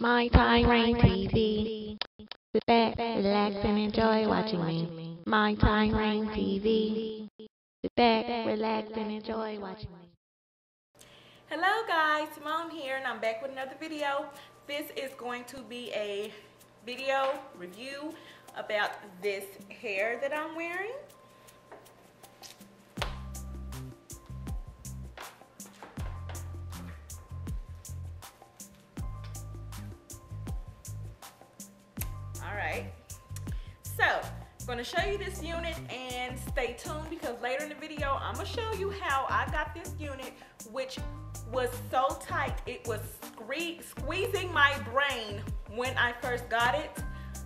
MYTYREIGN TV. Sit back, relax, and enjoy watching me. MYTYREIGN TV. Sit back, relax, and enjoy watching me. Hello guys, Simone here, and I'm back with another video. This is going to be a video review about this hair that I'm wearing. Alright, so I'm going to show you this unit and stay tuned because later in the video I'm going to show you how I got this unit, which was so tight it was squeezing my brain when I first got it.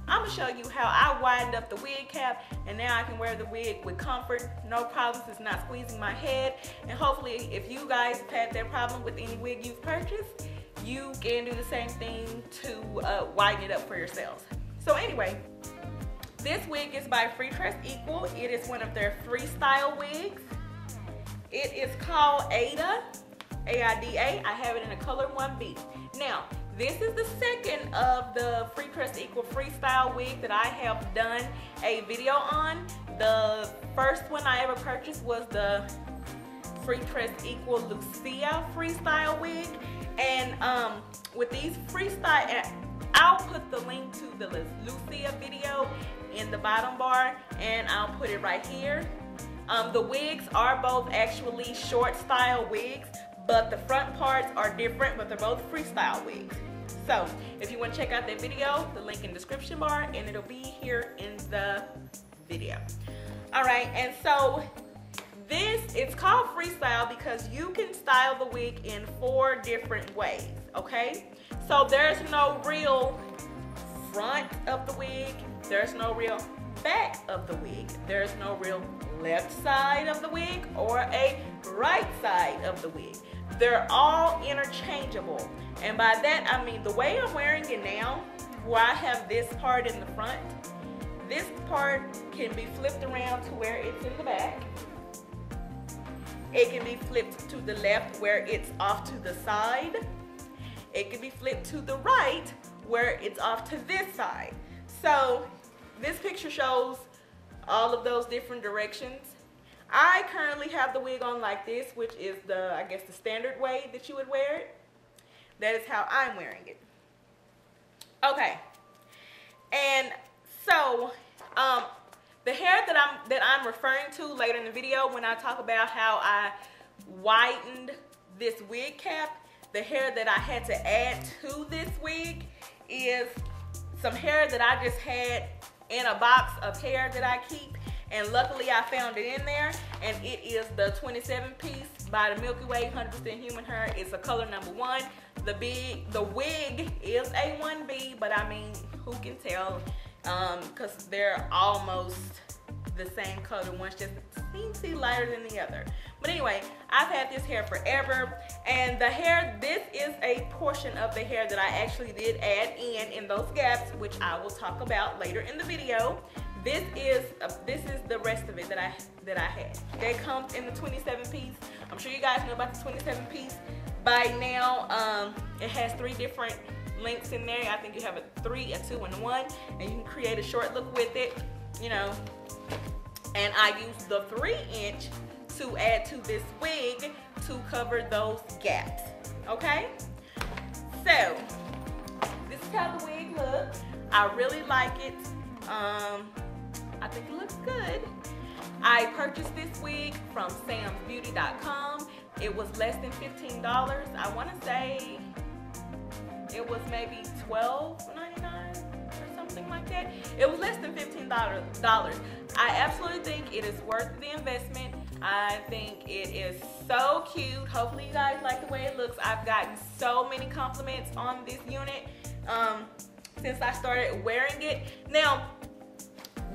I'm going to show you how I widened up the wig cap and now I can wear the wig with comfort, no problems. It's not squeezing my head, and hopefully if you guys have had that problem with any wig you've purchased, you can do the same thing to widen it up for yourselves. So anyway, this wig is by Freetress Equal. It is one of their freestyle wigs. It is called Ada, A-I-D-A. I have it in the color 1B. Now, this is the second of the Freetress Equal freestyle wig that I have done a video on. The first one I ever purchased was the Freetress Equal LUCIA freestyle wig. And with these freestyle, I'll put the link to the LUCIA video in the bottom bar, and I'll put it right here. The wigs are both actually short style wigs, but the front parts are different, but they're both freestyle wigs. So if you want to check out that video, the link in the description bar, and it'll be here in the video. Alright, and so it's called freestyle because you can style the wig in 4 different ways, okay? So there's no real front of the wig, there's no real back of the wig, there's no real left side of the wig or a right side of the wig. They're all interchangeable, and by that I mean the way I'm wearing it now, where I have this part in the front, this part can be flipped around to where it's in the back. It can be flipped to the left where it's off to the side. It can be flipped to the right where it's off to this side. So this picture shows all of those different directions. I currently have the wig on like this, which is the, I guess, the standard way that you would wear it. That is how I'm wearing it. Okay. And so the hair that I'm referring to later in the video when I talk about how I widened this wig cap, the hair that I had to add to this wig is some hair that I just had in a box of hair that I keep, and luckily I found it in there, and it is the 27 piece by the Milky Way 100% human hair. It's a color number 1. The wig is a 1B, but I mean, who can tell? Because they're almost the same color. One's just seems to be lighter than the other. But anyway, I've had this hair forever, and the hair, this is a portion of the hair that I actually did add in those gaps, which I will talk about later in the video. This is the rest of it that I had. That comes in the 27 piece. I'm sure you guys know about the 27 piece by now. It has 3 different lengths in there. I think you have a 3, a 2, and a 1, and you can create a short look with it, you know. And I used the 3-inch to add to this wig to cover those gaps, okay? So, this is how the wig looks. I really like it. I think it looks good. I purchased this wig from samsbeauty.com. It was less than $15. I want to say it was maybe $12.99 or something like that. It was less than $15. I absolutely think it is worth the investment. I think it is so cute. Hopefully you guys like the way it looks. I've gotten so many compliments on this unit since I started wearing it. Now,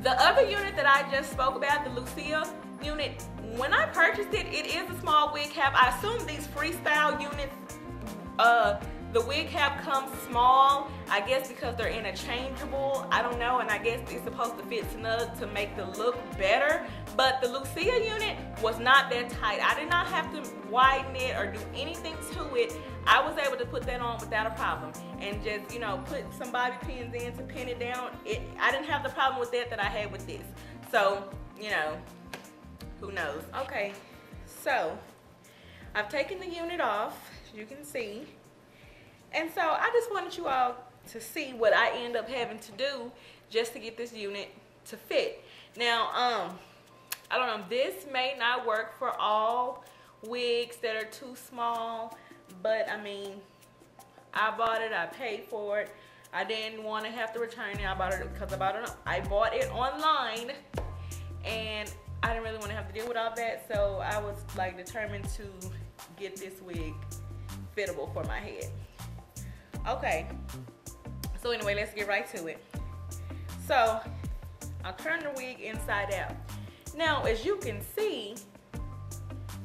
the other unit that I just spoke about, the LUCIA unit, when I purchased it, it is a small wig cap. I assume these freestyle units The wig cap comes small, I guess because they're interchangeable. I don't know, and I guess it's supposed to fit snug to make the look better. But the Lucia unit was not that tight. I did not have to widen it or do anything to it. I was able to put that on without a problem and just, you know, put some bobby pins in to pin it down. I didn't have the problem with that I had with this. So, you know, who knows? Okay, so I've taken the unit off, as you can see. And so I just wanted you all to see what I end up having to do just to get this unit to fit. Now, I don't know, this may not work for all wigs that are too small, but I mean, I bought it, I paid for it. I didn't want to have to return it. I bought it because I bought it online, and I didn't really want to have to deal with all that, so I was like determined to get this wig fittable for my head. Okay, so anyway, let's get right to it. So I'll turn the wig inside out. Now, as you can see,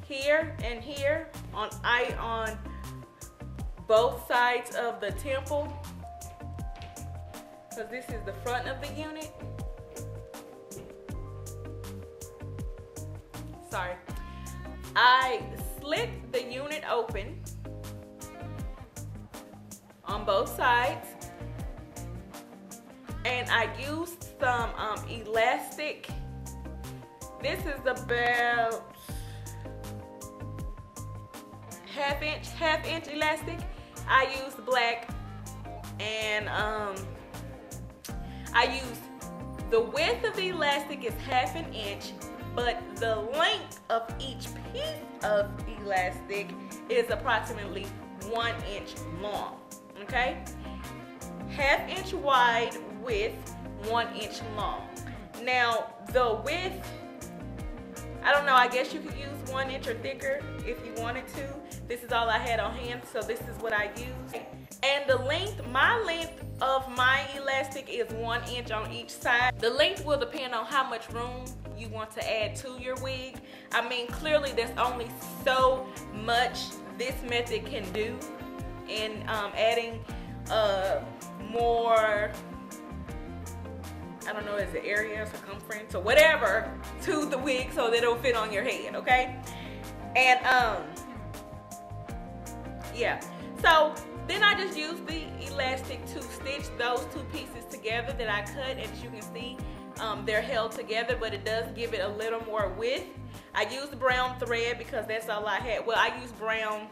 here and here on both sides of the temple, because this is the front of the unit. Sorry. I slit the unit open on both sides, and I used some elastic. This is about half inch elastic. I used black, and I used the width of the elastic is ½ an inch, but the length of each piece of elastic is approximately 1 inch long. Okay, ½ inch wide width, 1 inch long. Now the width, I don't know, I guess you could use 1 inch or thicker if you wanted to. This is all I had on hand, so this is what I used. And the length, my length of my elastic is 1 inch on each side. The length will depend on how much room you want to add to your wig. I mean, clearly there's only so much this method can do in adding more, I don't know, is it area, circumference, or whatever to the wig so that it'll fit on your head, okay? And yeah, so then I just used the elastic to stitch those two pieces together that I cut, and as you can see, they're held together, but it does give it a little more width. I used brown thread because that's all I had. Well, I used brown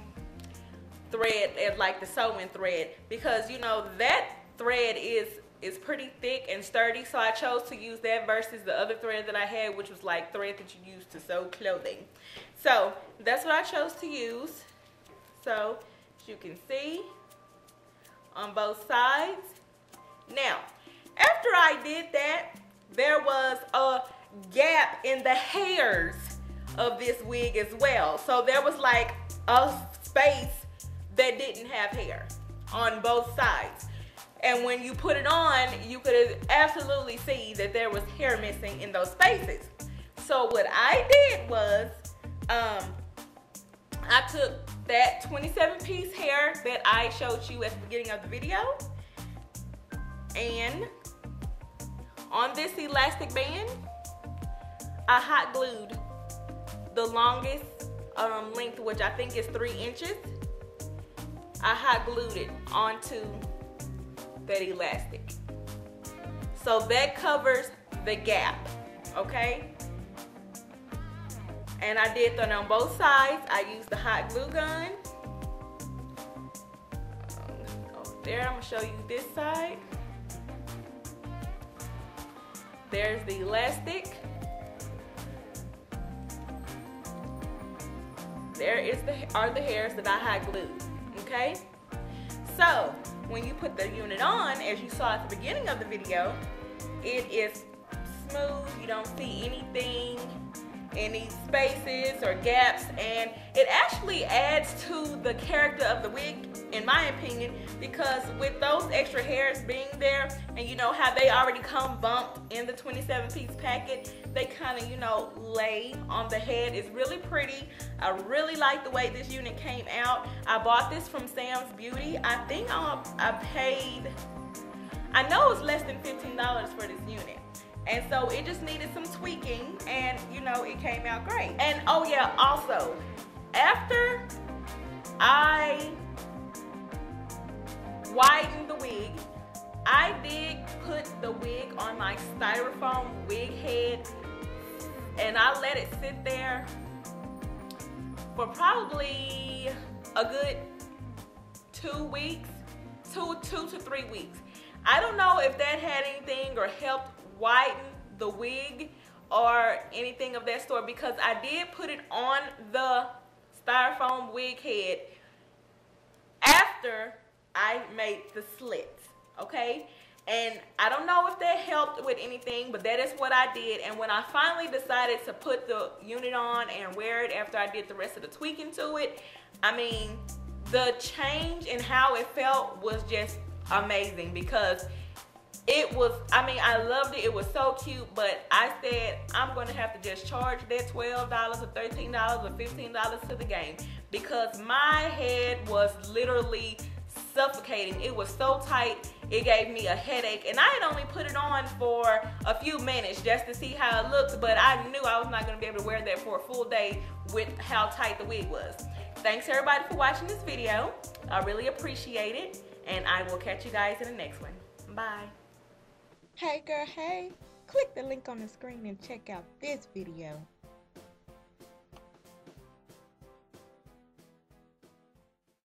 thread as like the sewing thread because, you know, that thread is pretty thick and sturdy, so I chose to use that versus the other thread that I had, which was like thread that you use to sew clothing. So that's what I chose to use. So as you can see on both sides. Now, after I did that, there was a gap in the hairs of this wig as well. So there was like a space that didn't have hair on both sides. And when you put it on, you could absolutely see that there was hair missing in those spaces. So what I did was, I took that 27-piece hair that I showed you at the beginning of the video, and on this elastic band, I hot glued the longest length, which I think is 3 inches. I hot glued it onto that elastic. So that covers the gap, okay? And I did that on both sides. I used the hot glue gun. There, I'm gonna show you this side. There's the elastic. There are the hairs that I hot glued, okay? So when you put the unit on, as you saw at the beginning of the video, it is smooth. You don't see anything any spaces or gaps, and it actually adds to the character of the wig, in my opinion, because with those extra hairs being there, and you know how they already come bumped in the 27-piece packet, they kind of, you know, lay on the head. It's really pretty. I really like the way this unit came out. I bought this from Sam's Beauty. I think I paid, I know it was less than $15 for this unit. And so it just needed some tweaking, and you know, it came out great. And oh yeah, also, after I widened the wig, I did put the wig on my styrofoam wig head, and I let it sit there for probably a good 2 weeks, two to 3 weeks. I don't know if that had anything or helped widen the wig or anything of that sort, because I did put it on the styrofoam wig head after I made the slits, okay? And I don't know if that helped with anything, but that is what I did. And when I finally decided to put the unit on and wear it after I did the rest of the tweaking to it, I mean, the change in how it felt was just amazing, because it was, I mean, I loved it. It was so cute, but I said I'm going to have to just charge that $12 or $13 or $15 to the game, because my head was literally suffocating. It was so tight, it gave me a headache, and I had only put it on for a few minutes just to see how it looked, but I knew I was not going to be able to wear that for a full day with how tight the wig was. Thanks everybody for watching this video. I really appreciate it, and I will catch you guys in the next one. Bye. Hey girl, hey, click the link on the screen and check out this video.